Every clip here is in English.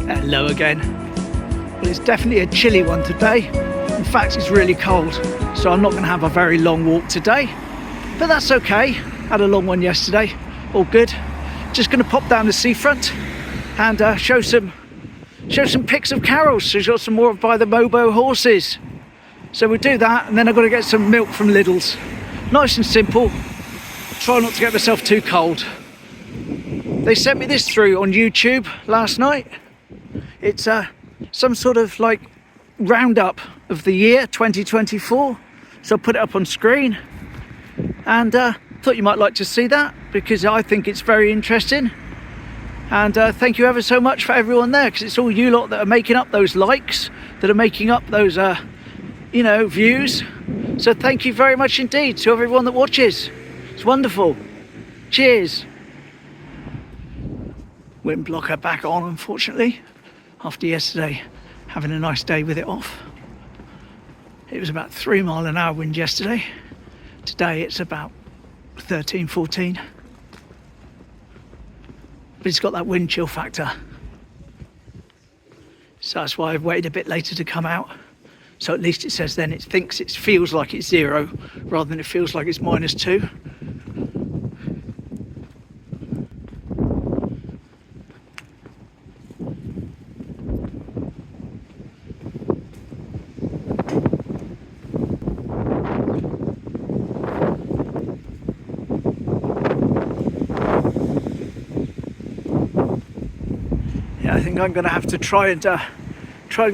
Hello again. Well, it's definitely a chilly one today. In fact, it's really cold, so I'm not going to have a very long walk today. But that's okay. Had a long one yesterday. All good. Just going to pop down the seafront and show some pics of Carols. So she's got some more by the MOBO Horses. So we'll do that, and then I've got to get some milk from Lidls. Nice and simple. Try not to get myself too cold. They sent me this through on YouTube last night. It's some sort of like roundup of the year 2024. So I'll put it up on screen, and thought you might like to see that because I think it's very interesting. And thank you ever so much for everyone there, because it's all you lot that are making up those likes, that are making up those you know, views. So thank you very much indeed to everyone that watches. It's wonderful. Cheers. Wind blocker back on, unfortunately, after yesterday having a nice day with it off. It was about 3 mile an hour wind yesterday. Today it's about 13, 14. But it's got that wind chill factor. So that's why I've waited a bit later to come out. So at least it says then it thinks it feels like it's 0 rather than it feels like it's -2. Yeah, I think I'm going to have to try and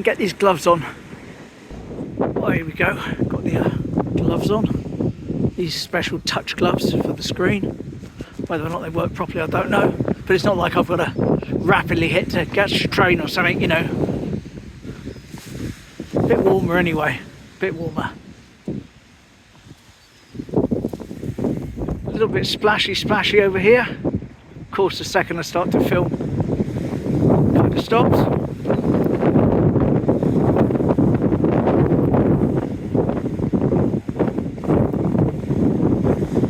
get these gloves on. Oh, here we go. Got the gloves on. These special touch gloves for the screen. Whether or not they work properly, I don't know. But it's not like I've got to rapidly hit to get strain or something, you know. A bit warmer anyway. A bit warmer. A little bit splashy over here. Of course, the second I start to film, kind of stops.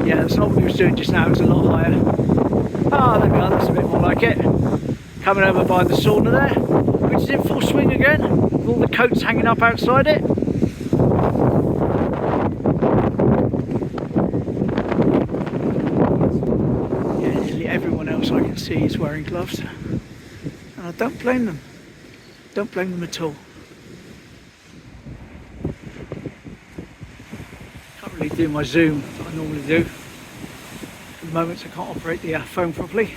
Yeah, that's not what he was doing just now, it was a lot higher. Ah, there we are, that's a bit more like it. Coming over by the sauna there, which is in full swing again, with all the coats hanging up outside it. Yeah, nearly everyone else I can see is wearing gloves. And I don't blame them. Don't blame them at all. Can't really do my zoom that I normally do. At the moment I can't operate the phone properly.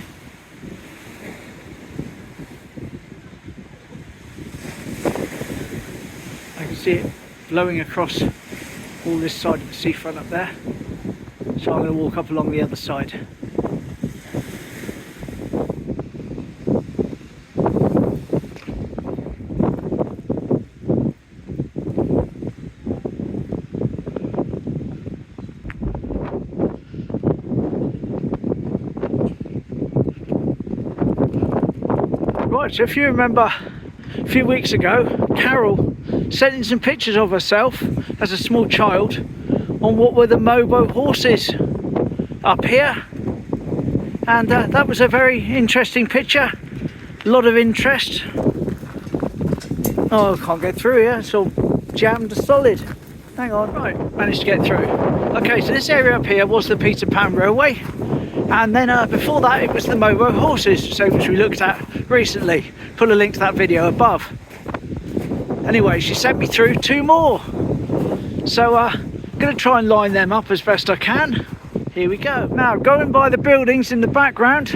I can see it blowing across all this side of the seafront up there. So I'm going to walk up along the other side. Right, so if you remember a few weeks ago, Carol sent in some pictures of herself as a small child on what were the MOBO horses up here, and that was a very interesting picture. A lot of interest. Oh, I can't get through here, it's all jammed solid. Hang on, right, managed to get through. Okay, so this area up here was the Peter Pan Railway, and then before that it was the MOBO Horses, so which we looked at recently. Put a link to that video above. Anyway, she sent me through 2 more, so I'm going to try and line them up as best I can. Here we go. Now, going by the buildings in the background,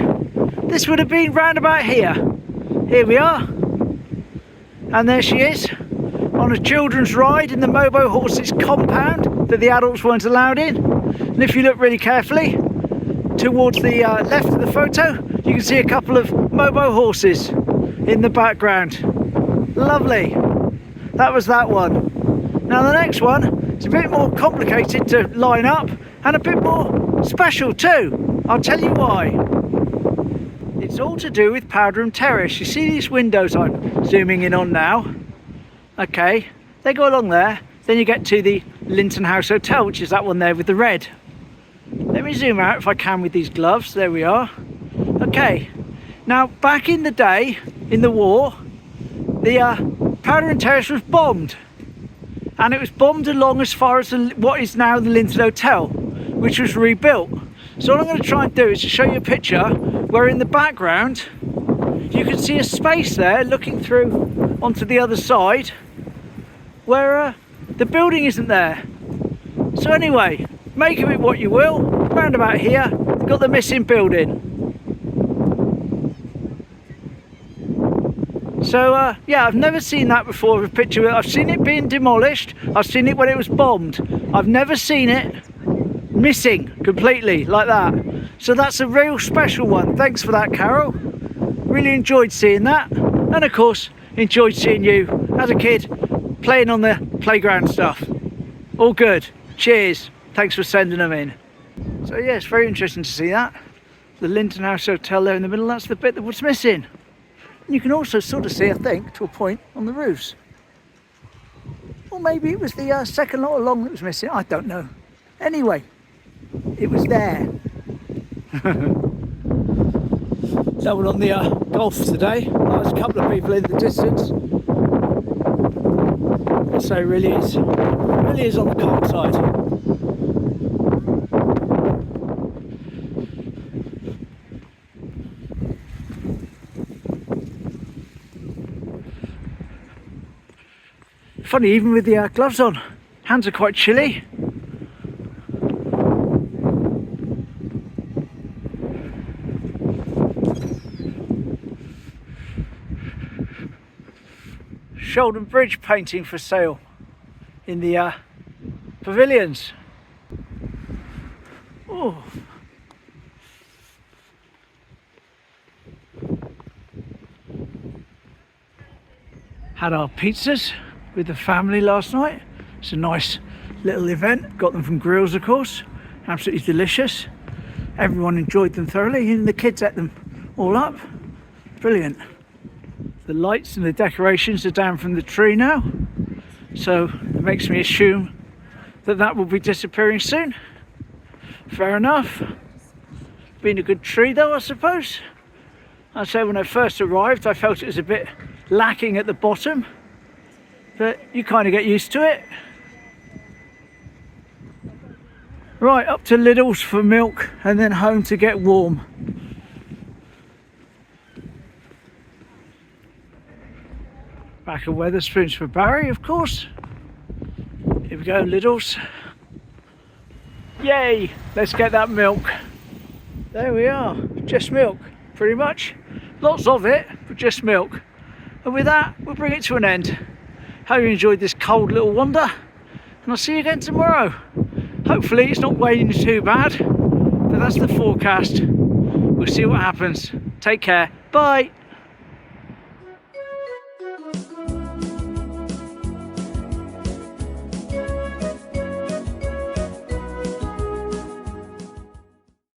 this would have been round about here. Here we are, and there she is on a children's ride in the MOBO Horses compound that the adults weren't allowed in. And if you look really carefully towards the left of the photo, you can see a couple of MOBO horses in the background. Lovely. That was that one. Now the next one is a bit more complicated to line up and a bit more special too. I'll tell you why. It's all to do with Powderham Terrace. You see these windows I'm zooming in on now? Okay, they go along there. Then you get to the Linton House Hotel, which is that one there with the red. Let me zoom out if I can with these gloves. There we are. Okay, Now, back in the day, in the war, the Powderham Terrace was bombed. And it was bombed along as far as what is now the Lidls Hotel, which was rebuilt. So what I'm going to try and do is to show you a picture where in the background you can see a space there looking through onto the other side where the building isn't there. So anyway, make of it what you will. Round about here, we've got the missing building. So yeah, I've never seen that before, a picture. I've seen it being demolished, I've seen it when it was bombed. I've never seen it missing completely like that. So that's a real special one. Thanks for that, Carol. Really enjoyed seeing that. And of course, enjoyed seeing you as a kid playing on the playground stuff. All good. Cheers. Thanks for sending them in. So yeah, it's very interesting to see that. The Lidls House Hotel there in the middle, that's the bit that was missing. And you can also sort of see, I think, to a point on the roofs. Or maybe it was the second lot along that was missing, I don't know. Anyway, it was there. That one on the golf today. Oh, there's a couple of people in the distance. So it really is on the cold side. Funny, even with the gloves on, hands are quite chilly. Sheldon Bridge painting for sale in the pavilions. Oh. Had our pizzas with the family last night. It's a nice little event. Got them from Grills, of course. Absolutely delicious. Everyone enjoyed them thoroughly, and the kids ate them all up. Brilliant. The lights and the decorations are down from the tree now, so it makes me assume that that will be disappearing soon. Fair enough. Been a good tree though, I suppose. I'd say when I first arrived I felt it was a bit lacking at the bottom, but you kind of get used to it. Right, up to Lidls for milk and then home to get warm. Back of Wetherspoons for Barry, of course. Here we go, Lidls. Yay, let's get that milk. There we are, just milk, pretty much. Lots of it, but just milk. And with that, we'll bring it to an end. Hope you enjoyed this cold little wander, and I'll see you again tomorrow. Hopefully it's not raining too bad, but that's the forecast. We'll see what happens. Take care, bye.